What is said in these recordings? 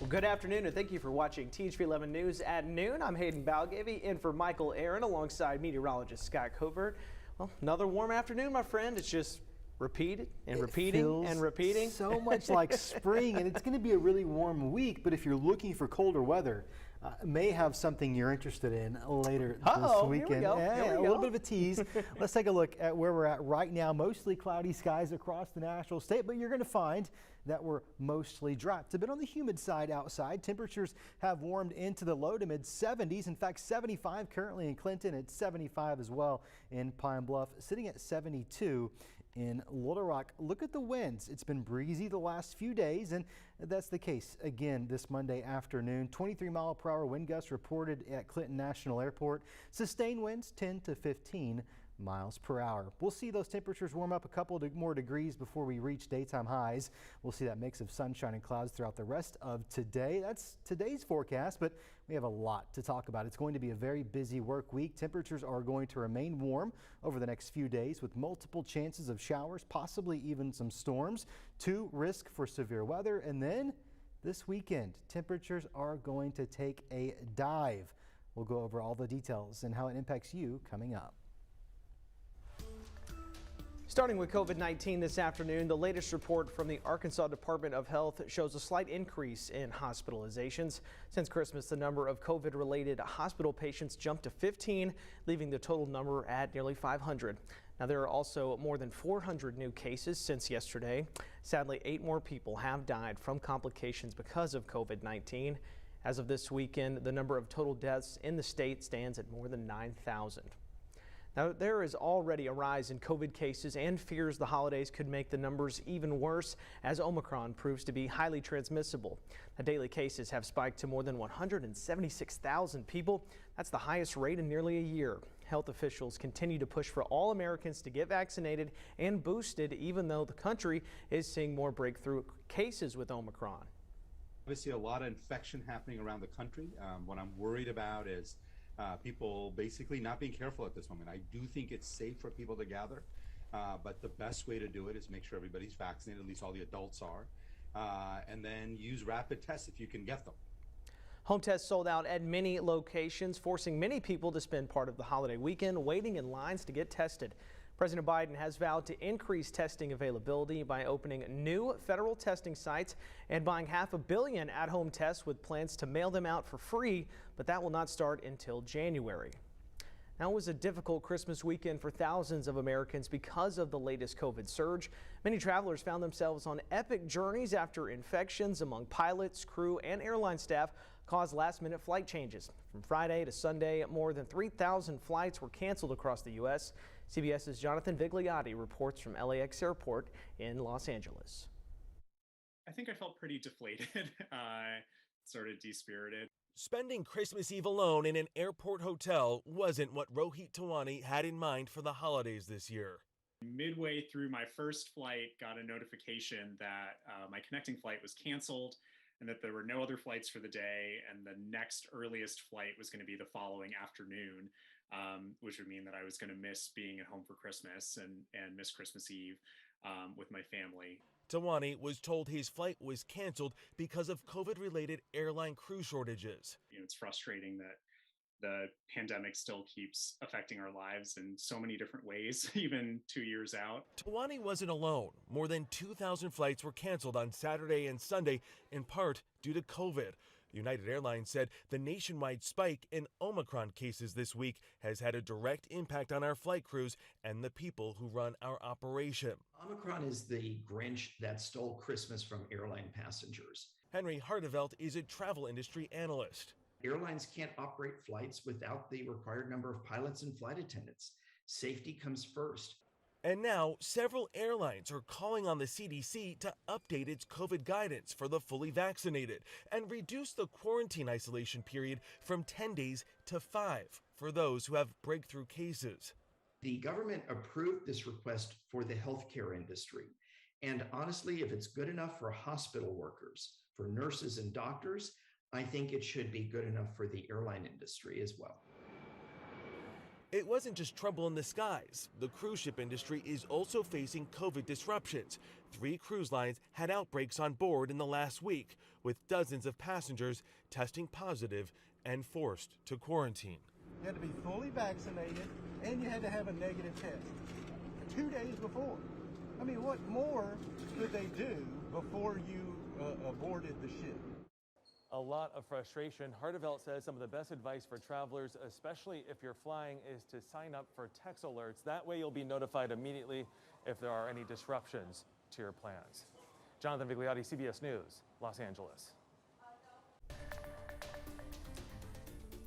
Well, good afternoon, and thank you for watching THV 11 News at noon. I'm Hayden Balgavy in for Michael Aaron alongside meteorologist Scott Covert. Well, another warm afternoon, my friend. It's just repeated and repeating and repeating. So much like spring, and it's going to be a really warm week, but if you're looking for colder weather, may have something you're interested in later this weekend. Here we go. A little bit of a tease. Let's take a look at where we're at right now. Mostly cloudy skies across the national state, but you're going to find that we're mostly dry. It's a bit on the humid side outside. Temperatures have warmed into the low to mid 70s. In fact, 75 currently in Clinton. It's 75 as well in Pine Bluff, sitting at 72 in Little Rock. Look at the winds. It's been breezy the last few days, and that's the case again this Monday afternoon. 23-mile-per-hour wind gusts reported at Clinton National Airport. Sustained winds 10 to 15 miles per hour. We'll see those temperatures warm up a couple more degrees before we reach daytime highs. We'll see that mix of sunshine and clouds throughout the rest of today. That's today's forecast, but we have a lot to talk about. It's going to be a very busy work week. Temperatures are going to remain warm over the next few days with multiple chances of showers, possibly even some storms, to risk for severe weather. And then this weekend, temperatures are going to take a dive. We'll go over all the details and how it impacts you coming up. Starting with COVID-19 this afternoon, the latest report from the Arkansas Department of Health shows a slight increase in hospitalizations. Since Christmas, the number of COVID-related hospital patients jumped to 15, leaving the total number at nearly 500. Now, there are also more than 400 new cases since yesterday. Sadly, 8 more people have died from complications because of COVID-19. As of this weekend, the number of total deaths in the state stands at more than 9,000. Now, there is already a rise in COVID cases and fears the holidays could make the numbers even worse as Omicron proves to be highly transmissible. Now, daily cases have spiked to more than 176,000 people. That's the highest rate in nearly a year. Health officials continue to push for all Americans to get vaccinated and boosted, even though the country is seeing more breakthrough cases with Omicron. Obviously, a lot of infection happening around the country. What I'm worried about is people basically not being careful at this moment. I do think it's safe for people to gather, but the best way to do it is make sure everybody's vaccinated, at least all the adults are, and then use rapid tests if you can get them. Home tests sold out at many locations, forcing many people to spend part of the holiday weekend waiting in lines to get tested. President Biden has vowed to increase testing availability by opening new federal testing sites and buying $500 million at-home tests with plans to mail them out for free, but that will not start until January. Now, it was a difficult Christmas weekend for thousands of Americans because of the latest COVID surge. Many travelers found themselves on epic journeys after infections among pilots, crew, and airline staff caused last-minute flight changes. From Friday to Sunday, more than 3,000 flights were canceled across the U.S. CBS's Jonathan Vigliotti reports from LAX Airport in Los Angeles. I think I felt pretty deflated, sort of dispirited. Spending Christmas Eve alone in an airport hotel wasn't what Rohit Tawani had in mind for the holidays this year. Midway through my first flight, got a notification that my connecting flight was canceled and that there were no other flights for the day, and the next earliest flight was going to be the following afternoon, which would mean that I was going to miss being at home for Christmas and miss Christmas Eve with my family. Tawani was told his flight was canceled because of COVID-related airline crew shortages. It's frustrating that the pandemic still keeps affecting our lives in so many different ways, even 2 years out. Tawani wasn't alone. More than 2,000 flights were canceled on Saturday and Sunday, in part due to COVID. United Airlines said the nationwide spike in Omicron cases this week has had a direct impact on our flight crews and the people who run our operation. Omicron is the Grinch that stole Christmas from airline passengers. Henry Hardevelt is a travel industry analyst. Airlines can't operate flights without the required number of pilots and flight attendants. Safety comes first. And now, several airlines are calling on the CDC to update its COVID guidance for the fully vaccinated and reduce the quarantine isolation period from 10 days to 5 for those who have breakthrough cases. The government approved this request for the healthcare industry. And honestly, if it's good enough for hospital workers, for nurses and doctors, I think it should be good enough for the airline industry as well. It wasn't just trouble in the skies. The cruise ship industry is also facing COVID disruptions. 3 cruise lines had outbreaks on board in the last week, with dozens of passengers testing positive and forced to quarantine. You had to be fully vaccinated and you had to have a negative test 2 days before. I mean, what more could they do before you boarded the ship? A lot of frustration. Hartevelt says some of the best advice for travelers, especially if you're flying, is to sign up for text alerts. That way you'll be notified immediately if there are any disruptions to your plans. Jonathan Vigliotti, CBS News, Los Angeles.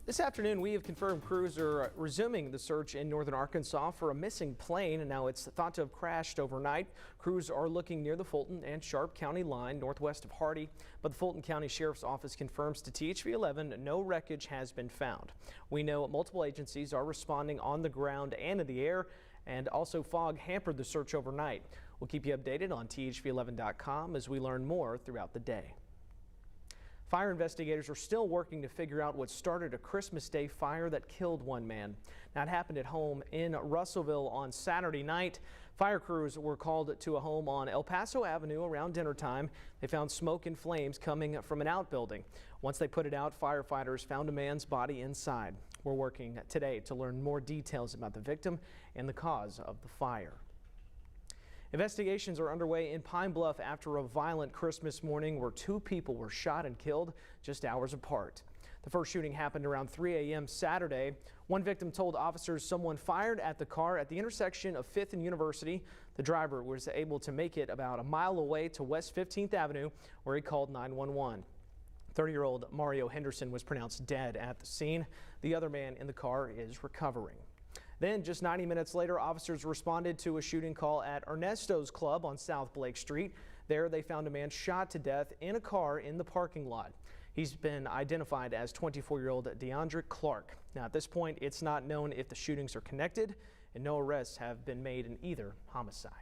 This afternoon, we have confirmed crews are resuming the search in northern Arkansas for a missing plane. And now it's thought to have crashed overnight. Crews are looking near the Fulton and Sharp County line northwest of Hardy. But the Fulton County Sheriff's Office confirms to THV11 no wreckage has been found. We know multiple agencies are responding on the ground and in the air, and also fog hampered the search overnight. We'll keep you updated on THV11.com as we learn more throughout the day. Fire investigators are still working to figure out what started a Christmas Day fire that killed one man. That happened at home in Russellville on Saturday night. Fire crews were called to a home on El Paso Avenue around dinner time. They found smoke and flames coming from an outbuilding. Once they put it out, firefighters found a man's body inside. We're working today to learn more details about the victim and the cause of the fire. Investigations are underway in Pine Bluff after a violent Christmas morning where 2 people were shot and killed just hours apart. The first shooting happened around 3 a.m. Saturday. One victim told officers someone fired at the car at the intersection of 5th and University. The driver was able to make it about a mile away to West 15th Avenue, where he called 911. 30-year-old Mario Henderson was pronounced dead at the scene. The other man in the car is recovering. Then, just 90 minutes later, officers responded to a shooting call at Ernesto's Club on South Blake Street. There, they found a man shot to death in a car in the parking lot. He's been identified as 24-year-old DeAndre Clark. Now, at this point, it's not known if the shootings are connected, and no arrests have been made in either homicide.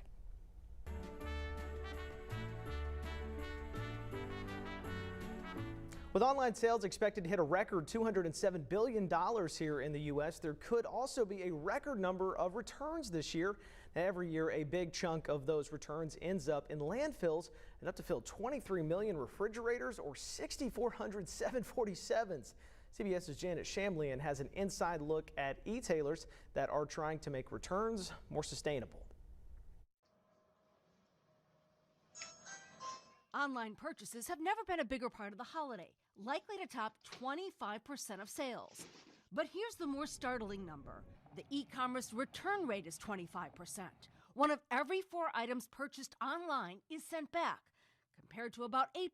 With online sales expected to hit a record $207 billion here in the U.S., there could also be a record number of returns this year. Now, every year, a big chunk of those returns ends up in landfills, enough to fill 23 million refrigerators or 6,400 747s. CBS's Janet Shamlian has an inside look at e-tailers that are trying to make returns more sustainable. Online purchases have never been a bigger part of the holiday, likely to top 25% of sales. But here's the more startling number. The e-commerce return rate is 25%. 1 of every 4 items purchased online is sent back, compared to about 8%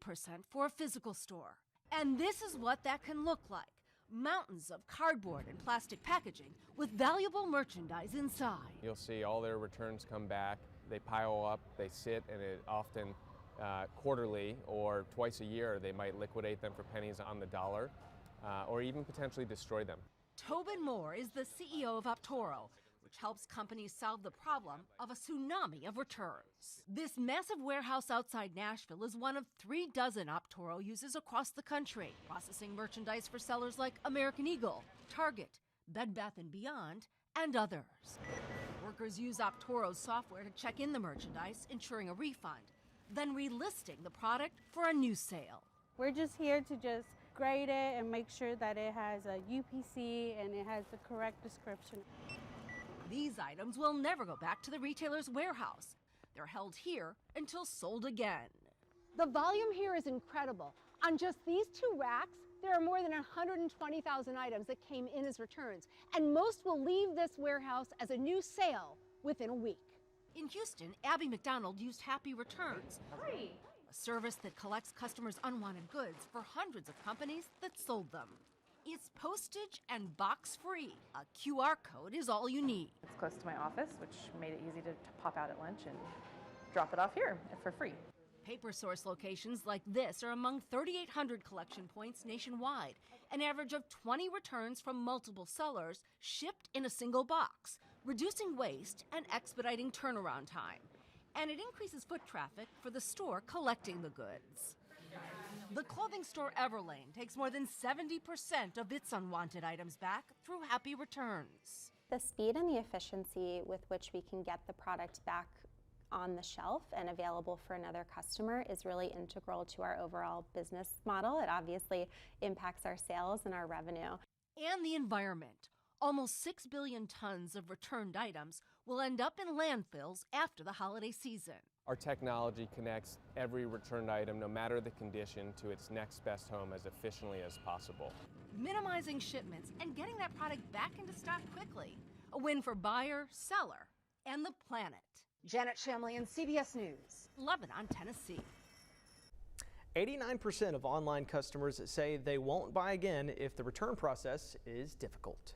for a physical store. And this is what that can look like. Mountains of cardboard and plastic packaging with valuable merchandise inside. You'll see all their returns come back. They pile up, they sit, and it often quarterly or twice a year, they might liquidate them for pennies on the dollar or even potentially destroy them. Tobin Moore is the CEO of Optoro, which helps companies solve the problem of a tsunami of returns. This massive warehouse outside Nashville is one of 3 dozen Optoro uses across the country, processing merchandise for sellers like American Eagle, Target, Bed Bath & Beyond, and others. Workers use Optoro's software to check in the merchandise, ensuring a refund, then relisting the product for a new sale. We're just here to just grade it and make sure that it has a UPC and it has the correct description. These items will never go back to the retailer's warehouse. They're held here until sold again. The volume here is incredible. On just these 2 racks, there are more than 120,000 items that came in as returns, and most will leave this warehouse as a new sale within a week. In Houston, Abby McDonald used Happy Returns, a service that collects customers' unwanted goods for hundreds of companies that sold them. It's postage and box free. A QR code is all you need. It's close to my office, which made it easy to pop out at lunch and drop it off here for free. Paper Source locations like this are among 3,800 collection points nationwide, an average of 20 returns from multiple sellers shipped in a single box, reducing waste and expediting turnaround time. And it increases foot traffic for the store collecting the goods. The clothing store Everlane takes more than 70% of its unwanted items back through Happy Returns. The speed and the efficiency with which we can get the product back on the shelf and available for another customer is really integral to our overall business model. It obviously impacts our sales and our revenue. And the environment. Almost 6 billion tons of returned items will end up in landfills after the holiday season. Our technology connects every returned item, no matter the condition, to its next best home as efficiently as possible. Minimizing shipments and getting that product back into stock quickly. A win for buyer, seller, and the planet. Janet Shamlian, CBS News. Lebanon, Tennessee. 89% of online customers say they won't buy again if the return process is difficult.